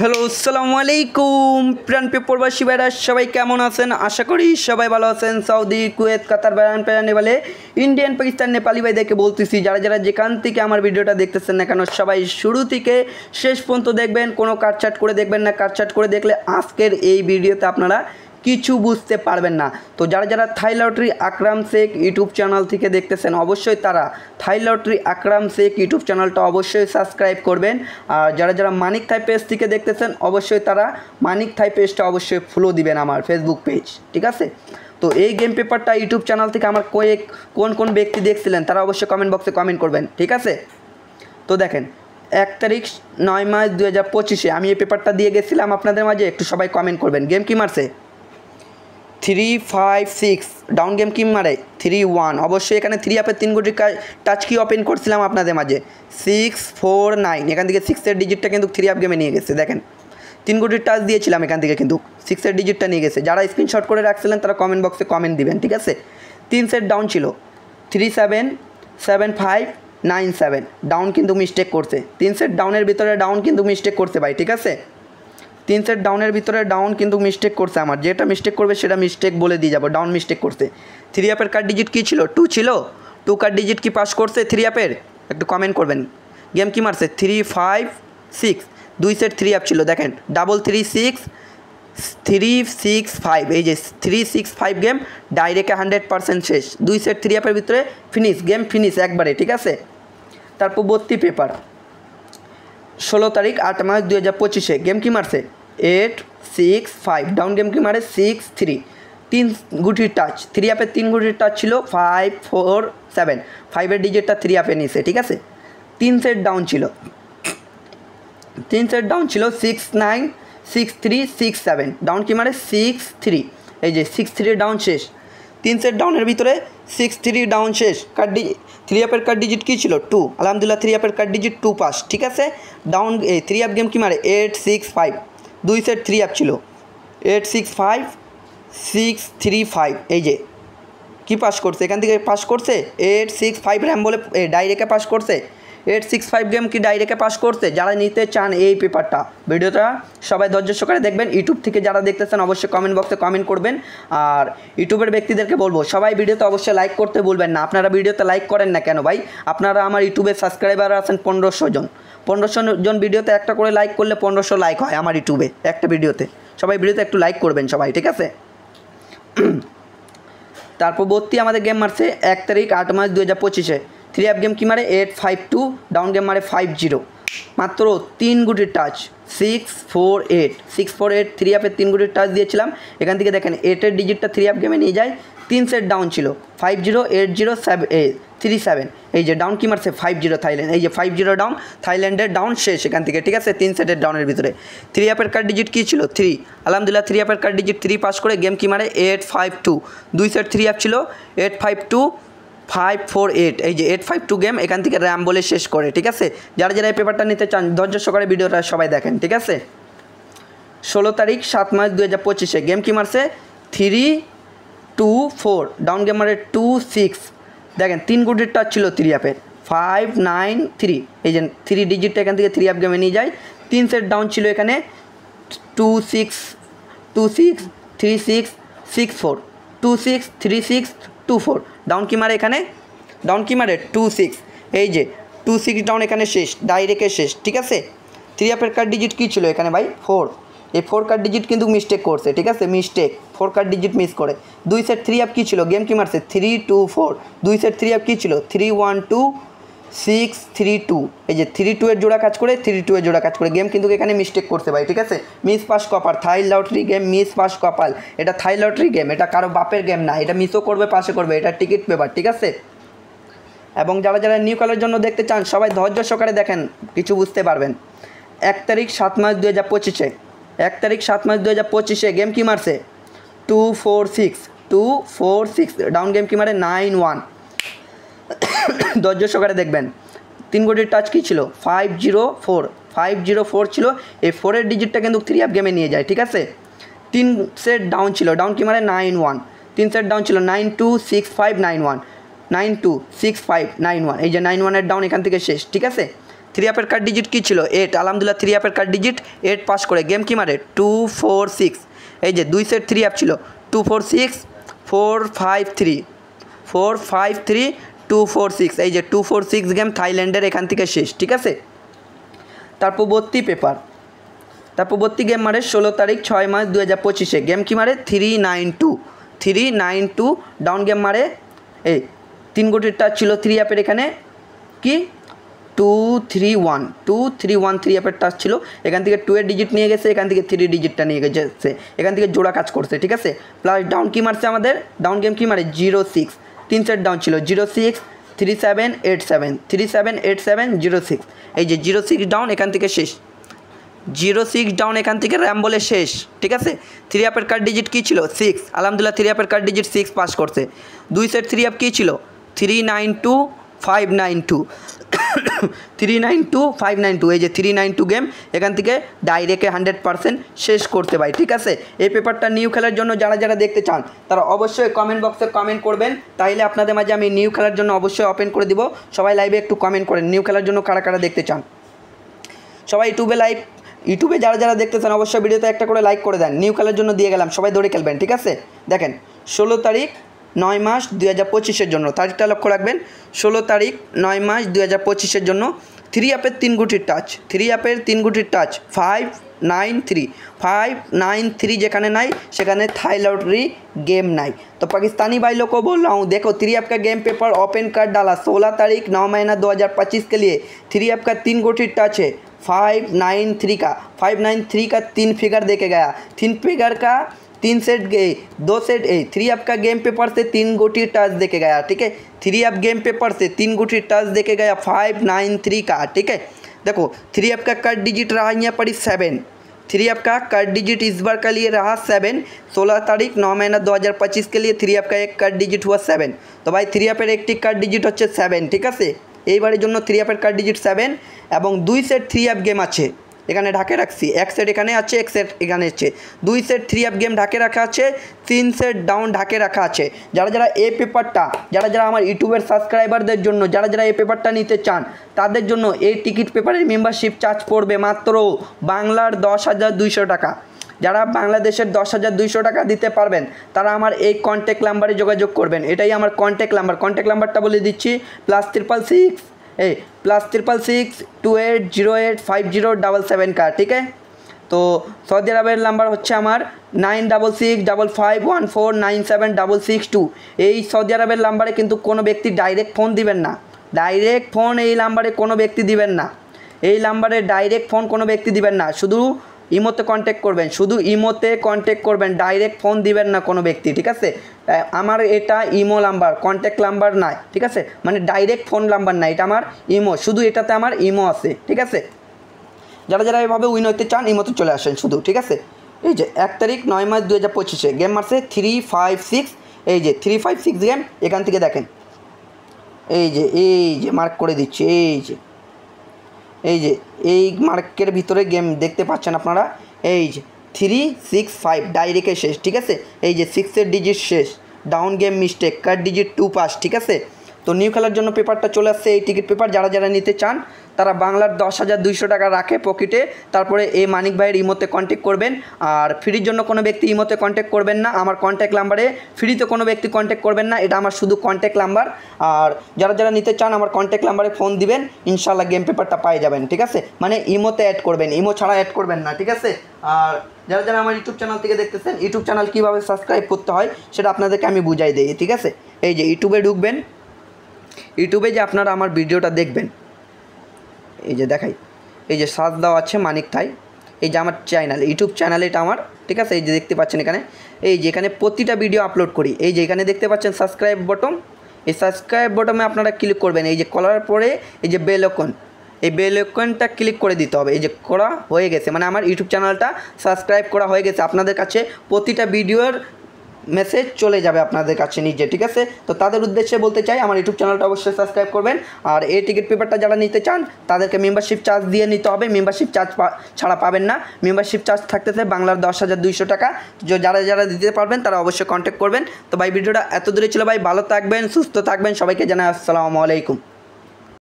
Hello, আসসালামু আলাইকুম প্রাণপ্রিয় প্রবাসী ভাইরা, সবাই কেমন আছেন? আশা করি সবাই ভালো আছেন। সৌদি, কুয়েত, কাতার, বাহরাইন, নেপালে, ইন্ডিয়ান, পাকিস্তান, নেপালি ভাইদেরকে বলতেছি, যারা যারা যেখান থেকে আমার ভিডিওটা দেখতেছেন না কেন, সবাই শুরু থেকে শেষ পর্যন্ত দেখবেন, কোনো কাটছাট করে দেখবেন না। কাটছাট করে দেখলে আজকের এই ভিডিওতে আপনারা কিছু বুঝতে পারবেন না। তো যারা যারা থাই লটারি আকরাম শেখ ইউটিউব চ্যানেল থেকে দেখতেছেন, অবশ্যই তারা থাই লটারি আকরাম শেখ ইউটিউব চ্যানেলটা অবশ্যই সাবস্ক্রাইব করবেন। আর যারা যারা মানিক থাই পেজ থেকে দেখতেছেন, অবশ্যই তারা মানিক থাই পেজটা অবশ্যই ফলো দিবেন, আমার ফেসবুক পেজ, ঠিক আছে? তো এই গেম পেপারটা ইউটিউব চ্যানেল থেকে আমার কোন ব্যক্তি দেখছিলেন তারা অবশ্যই কমেন্ট বক্সে কমেন্ট করবেন, ঠিক আছে? তো দেখেন, 1 তারিখ 9 মার্চ 2025 আমি এই পেপারটা দিয়ে গেছিলাম আপনাদের মাঝে, একটু সবাই কমেন্ট করবেন। গেম কি মারছে? 356 ডাউন গেম কি মারে 31। অবশ্যই এখানে 3 আপের 3 কোটি টাচ কি ওপেন করছিলাম আপনাদের মাঝে 649। এখান থেকে 6-এর ডিজিটটা কিন্তু 3 আপ গেমে নিয়ে গেছে। দেখেন 3 কোটির টাচ দিয়েছিলাম, এখান থেকে কিন্তু 6-এর ডিজিটটা নিয়ে গেছে। যারা স্ক্রিনশট করে রাখছিলেন তারা কমেন্ট বক্সে কমেন্ট দিবেন, ঠিক আছে? 3 সেট ডাউন ছিল, 377597 ডাউন কিন্তু মিস্টেক করছে। 3 সেট ডাউনের ভিতরে ডাউন কিন্তু মিস্টেক করছে ভাই, ঠিক আছে? 3 সেট ডাউনের ভিতরে ডাউন কিন্তু মিস্টেক করছে। আমার যেটা মিস্টেক করবে সেটা মিস্টেক বলে দিয়ে যাবো। ডাউন মিস্টেক করছে। 3 আপের কার্ড ডিজিট কী ছিল? 2 ছিল। 2 কার্ড ডিজিট কি পাস করছে 3 আপের? একটু কমেন্ট করবেন। গেম কি মারছে? 356 2 সেট 3 আপ ছিল। দেখেন 365 এই যে 365 গেম ডাইরেক্টে 100% শেষ। 2 সেট 3 আপের ভিতরে ফিনিশ, গেম ফিনিশ একবারে, ঠিক আছে? তারপর 32 পেপার 16 তারিখ 8 মার্চ 2025 গেম কি মারছে 865 ডাউন গেম কি মারে 63। 3 গুটির টাচ 3 আপের 3 গুটির টাচ ছিল 547 5-এর ডিজিটটা 3 আপে নিছে, ঠিক আছে? 3 সেট ডাউন ছিল, 3 সেট ডাউন ছিল 696367 ডাউন কি মারে 63। এই যে 63 ডাউন শেষ। 3 সেট ডাউনের ভিতরে 63 ডাউন শেষ। কার্ড 3 আপের কার্ড ডিজিট কী ছিল? 2। আলহামদুলিল্লাহ 3 আপের কার্ড ডিজিট 2 পাস, ঠিক আছে? ডাউন 3 আপ গেম কি মারে 865 2 সেট 3 আপ ছিল 865 635। এই যে কি পাস করছে? এখান থেকে পাস করছে 865 র্যাম বলে ডাইরেক্টে পাস করছে। 865 গেম কি ডাইরেক্টে পাস করছে। যারা নিতে চান এই পেপারটা, ভিডিওটা সবাই ধৈর্য সহকারে দেখবেন। ইউটিউব থেকে যারা দেখতেছেন অবশ্যই কমেন্ট বক্সে কমেন্ট করবেন। আর ইউটিউবের ব্যক্তিদেরকে বলবো, সবাই ভিডিওতে অবশ্যই লাইক করতে ভুলবেন না। আপনারা ভিডিওতে লাইক করেন না কেন ভাই? আপনারা আমার ইউটিউবে সাবস্ক্রাইবার আছেন 1500 জন। 1500 জন ভিডিওতে একটা করে লাইক করলে 1500 লাইক হয় আমার ইউটিউবে একটা ভিডিওতে। সবাই ভিডিওতে একটু লাইক করবেন সবাই, ঠিক আছে? তারপর আমাদের গেম মারছে 1 তারিখ 8 মার্চ 2025 3 আপ গেম কি মারে 852 ডাউন গেম মারে 50 মাত্র 3 গুটির টাচ 648 3 আপের 3 গুটির টাচ দিয়েছিলাম। এখান থেকে দেখেন 8-এর ডিজিটটা 3 আপ গেমে নিয়ে যায়। 3 সেট ডাউন ছিল 508037 এই যে ডাউন কি মারছে 50 থাইল্যান্ড। এই যে 50 ডাউন থাইল্যান্ডের ডাউন শেষ এখান থেকে, ঠিক আছে? 3 সেটের ডাউনের ভিতরে 3 আপের কার্ড ডিজিট কী ছিল? 3। আলহামদুলিল্লাহ 3 আপের কার্ড ডিজিট 3 পাস করে গেম কি মারে 852 2 সেট 3 আপ ছিল 852 548 এই যে 852 গেম এখান থেকে র্যাম বলে শেষ করে, ঠিক আছে? যারা যারা এই পেপারটা নিতে চান ধৈর্য সহকারে ভিডিওটা সবাই দেখেন, ঠিক আছে? 16 তারিখ 7 মার্চ 2025 গেম কি মারছে 324 ডাউন গেম মারে 26। দেখেন 3 গুটির টাচ ছিল 3 আপের 593 এই যে 3 ডিজিটটা এখান থেকে 3 আপ গেমে নিয়ে যায়। 3 সেট ডাউন ছিল এখানে 263664 263624 ডাউন কি মারে এখানে? ডাউন কি মারে 26। এই যে 26 ডাউন এখানে শেষ, ডাইরেক্টে শেষ, ঠিক আছে? 3 আপের কার্ড ডিজিট কী ছিল এখানে ভাই 4। এই 4 কার্ড ডিজিট কিন্তু মিস্টেক করছে, ঠিক আছে? মিস্টেক 4 কার্ড ডিজিট মিস করে। 2 সেট 3 আপ কী ছিল? গেম কি মারছে 324 2 সেট 3 আপ কী ছিল 312632 এই যে 32 এর জোড়া কাজ করে 32 এর জোড়া কাজ করে গেম কিন্তু এখানে মিস্টেক করছে ভাই, ঠিক আছে? মিস পাস কপার থাই লটারি গেম মিস পাস কপাল। এটা থাই লটারি গেম, এটা কারো বাপের গেম না। এটা মিসও করবে পাশে করবে, এটা টিকিট পেপার, ঠিক আছে? এবং যারা যারা নিউ কালের জন্য দেখতে চান সবাই ধৈর্য সহকারে দেখেন, কিছু বুঝতে পারবেন। 1 তারিখ 7 মার্চ 2025 1 তারিখ 7 মার্চ 2025 গেম কি মারছে 246 ডাউন গেম কি মারে 91। ধৈর্য সহকারে দেখবেন। 3 কোটির টাচ কী ছিল 504 ছিল। এই 4-এর ডিজিটটা কিন্তু 3 আপ গেমে নিয়ে যায়, ঠিক আছে? 3 সেট ডাউন ছিল, ডাউন কি মারে 91। 3 সেট ডাউন ছিল 926591 926591 এই যে 91-এর ডাউন এখান থেকে শেষ, ঠিক আছে? থ্রি আপের কার্ড ডিজিট কী ছিল 8, আলহামদুলিল্লাহ থ্রি আপের কার্ড ডিজিট 8 পাস করে। গেম কি মারে 2 4 6, এই যে 2 সেট থ্রি আপ ছিল 2 4 6 4 5 3 4 5 3 2 4 6, এই যে 2 4 6 গেম থাইল্যান্ডের এখান থেকে শেষ, ঠিক আছে। তার পরবর্তী পেপার, তার পরবর্তী গেম মারে 16 তারিখ 6 মাস 2025-এ। গেম কি মারে 392 ডাউন গেম মারে। এই 3 গোটির টাচ ছিল থ্রি অ্যাপের, এখানে কি 231 থ্রি অ্যাপের টাচ ছিল। এখান থেকে 2 এর ডিজিট নিয়ে গেছে, এখান থেকে 3 ডিজিটটা নিয়ে গেছে, এখান থেকে জোড়া কাজ করছে, ঠিক আছে। প্লাস ডাউন কি মারছে আমাদের, ডাউন গেম কি মারে 06, 3 সেট ডাউন ছিল 06 3787 3787 06, এই যে 06 ডাউন এখান থেকে শেষ, 06 ডাউন এখান থেকে র্যাম বলে শেষ, ঠিক আছে। থ্রি আপের কার্ড ডিজিট কী ছিল 6, আলহামদুলিল্লাহ থ্রি আপের কার্ড ডিজিট 6 পাস করছে। 2 সেট থ্রি আপ কী ছিল 392 592 392 592, এই যে 392 গেম এখান থেকে ডাইরেক্টে 100% শেষ করতে পারি, ঠিক আছে। এই পেপারটা নিউ খেলার জন্য যারা যারা দেখতে চান তারা অবশ্যই কমেন্ট বক্সে কমেন্ট করবেন, তাইলে আপনাদের মাঝে আমি নিউ খেলার জন্য অবশ্যই ওপেন করে দিব। সবাই লাইভে একটু কমেন্ট করেন নিউ খেলার জন্য কারা কারা দেখতে চান। সবাই ইউটিউবে যারা যারা দেখতেছেন অবশ্যই ভিডিওতে একটা করে লাইক করে দেন। নিউ খেলার জন্য দিয়ে গেলাম, সবাই দৌড়ে খেলবেন, ঠিক আছে। দেখেন 16 তারিখ 9 মাস 2025-এর জন্য, তারিখটা লক্ষ্য রাখবেন। 16 তারিখ 9 মাস 2025-এর জন্য থ্রি অ্যাপের 3 গুটির টাচ, থ্রি অ্যাপের 3 গুটির টাচ 593 যেখানে নাই সেখানে थाई लॉटरी गेम নাই। तो पाकिस्तानी भाई लोग को बोल रहा हूँ, देखो थ्री ऐप का गेम पेपर ओपन कर डाला 16 तारीख 9 महीना 2025 के लिए। थ्री ऐप का 3 गोटी टच है 593 का 3 फिगर देके गया, 3 फिगर का 3 सेट गए, 2 सेट थ्री ऐप का गेम पेपर से 3 गोटी टच देके गया, ठीक है। थ्री ऐप गेम पेपर से 3 गोटी टच देके गया 593 का, ठीक है। देखो थ्री ऐप का कार्ड डिजिट रहा यहाँ पर 7, थ्री ऐप का कार्ड डिजिट इस बार के लिए रहा 7। 16 तारीख 9 महीना 2025 के लिए थ्री ऐप का एक कार्ड डिजिट हुआ 7। तो भाई थ्री ऐपर एक कार्ड डिजिट হচ্ছে 7, ঠিক আছে। এইবারের জন্য থ্রি অ্যাপের কার্ড ডিজিট 7 এবং 2 সেট থ্রি অ্যাপ গেম আছে এখানে ঢাকে রাখছি, এক সেট এখানে আছে, এক সেট এখানে আছে, 2 সেট থ্রি অ্যাপ গেম ঢাকে রাখা আছে, 3 সেট ডাউন ঢাকে রাখা আছে। যারা যারা এই পেপারটা, যারা যারা আমার ইউটিউবের সাবস্ক্রাইবারদের জন্য, যারা যারা এই পেপারটা নিতে চান তাদের জন্য এই টিকিট পেপারের মেম্বারশিপ চার্জ পড়বে মাত্র বাংলার 10,200 টাকা। যারা বাংলাদেশের 10,200 টাকা দিতে পারবেন তারা আমার এই কন্ট্যাক্ট নাম্বারে যোগাযোগ করবেন। এটাই আমার কন্ট্যাক্ট নাম্বারটা বলে দিচ্ছি, +666 +666 28085077 का, ठीक है। तो सऊदी अरबेर नम्बर হচ্ছে আমার 966551497662। এই সৌদি আরবের নাম্বারে কিন্তু কোনো ব্যক্তি ডাইরেক্ট ফোন দিবেন না, ডাইরেক্ট ফোন এই নাম্বারে কোনো ব্যক্তি দিবেন না, এই নাম্বারে ডাইরেক্ট ফোন কোনো ব্যক্তি দিবেন না, শুধু ইমোতে কন্ট্যাক্ট করবেন, শুধু ইমোতে কন্ট্যাক্ট করবেন, ডাইরেক্ট ফোন দিবেন না কোনো ব্যক্তি, ঠিক আছে। আমার এটা ইমো নাম্বার, কন্ট্যাক্ট নাম্বার নয়, ঠিক আছে, মানে ডাইরেক্ট ফোন নাম্বার না, এটা আমার ইমো, শুধু এটাতে আমার ইমো আছে, ঠিক আছে। যারা যারা এভাবে উইন হতে চান ইমোতে চলে আসেন শুধু, ঠিক আছে। এই যে 1 তারিখ 9 মাস 2025-এ গেম মারছে 356, এই যে 356 গেম এখান থেকে দেখেন, এই যে মার্ক করে দিচ্ছি, এই মার্কের ভিতরে গেম দেখতে পাচ্ছেন আপনারা, এই যে 365 ডাইরেক্টে শেষ, ঠিক আছে। এই যে 6 এর ডিজিট শেষ, down game mistake, card digit 2 pass, ঠিক আছে। তো নিউ খেলার জন্য পেপারটা চলে আসছে, এই টিকিট পেপার যারা যারা নিতে চান তারা বাংলার 10,200 টাকা রাখে পকেটে, তারপরে এই মানিক ভাইয়ের ইমোতে কন্ট্যাক্ট করবেন। আর ফ্রির জন্য কোনো ব্যক্তি ইমোতে কন্ট্যাক্ট করবেন না, আমার কন্ট্যাক্ট নাম্বারে ফ্রিতে কোনো ব্যক্তি কন্ট্যাক্ট করবেন না, এটা আমার শুধু কন্ট্যাক্ট নাম্বার। আর যারা যারা নিতে চান আমার কন্ট্যাক্ট নাম্বারে ফোন দিবেন, ইনশাআল্লাহ গেম পেপারটা পেয়ে যাবেন, ঠিক আছে। মানে ইমোতে অ্যাড করবেন, ইমো ছাড়া অ্যাড করবেন না, ঠিক আছে। আর যারা যারা আমার ইউটিউব চ্যানেল থেকে দেখতেছেন, ইউটিউব চ্যানেল কীভাবে সাবস্ক্রাইব করতে হয় সেটা আপনাদেরকে আমি বুঝাই দিই, ঠিক আছে। এই যে ইউটিউবে ঢুকবেন, ইউটিউবে যে আপনারা আমার ভিডিওটা দেখবেন, এই যে দেখাই, এই যে সার্চ দেওয়া আছে মানিক থাই, এই যে আমার চ্যানেল, ইউটিউব চ্যানেল এটা আমার, ঠিক আছে। এই যে দেখতে পাচ্ছেন এখানে, এই যে এখানে প্রতিটা ভিডিও আপলোড করি, এই যে এখানে দেখতে পাচ্ছেন সাবস্ক্রাইব বটন, এই সাবস্ক্রাইব বটনে আপনারা ক্লিক করবেন, এই যে করার পরে এই যে বেল আইকন, এই বেল আইকনটা ক্লিক করে দিতে হবে, এই যে করা হয়ে গেছে, মানে আমার ইউটিউব চ্যানেলটা সাবস্ক্রাইব করা হয়ে গেছে। আপনাদের কাছে প্রতিটা ভিডিওর মেসেজ চলে যাবে আপনাদের কাছে নিজে, ঠিক আছে। তো তাদের উদ্দেশ্যে বলতে চাই আমার ইউটিউব চ্যানেলটা অবশ্যই সাবস্ক্রাইব করবেন। আর এই টিকিট পেপারটা যারা নিতে চান তাদেরকে মেম্বারশিপ চার্জ দিয়ে নিতে হবে, মেম্বারশিপ চার্জ ছাড়া পাবেন না। মেম্বারশিপ চার্জ থাকতেছে বাংলার 10,200 টাকা। যারা যারা দিতে পারবেন তারা অবশ্যই কন্ট্যাক্ট করবেন। তো ভাই ভিডিওটা এত দূরে ছিল ভাই, ভালো থাকবেন, সুস্থ থাকবেন, সবাইকে জানাই আসসালামু আলাইকুম।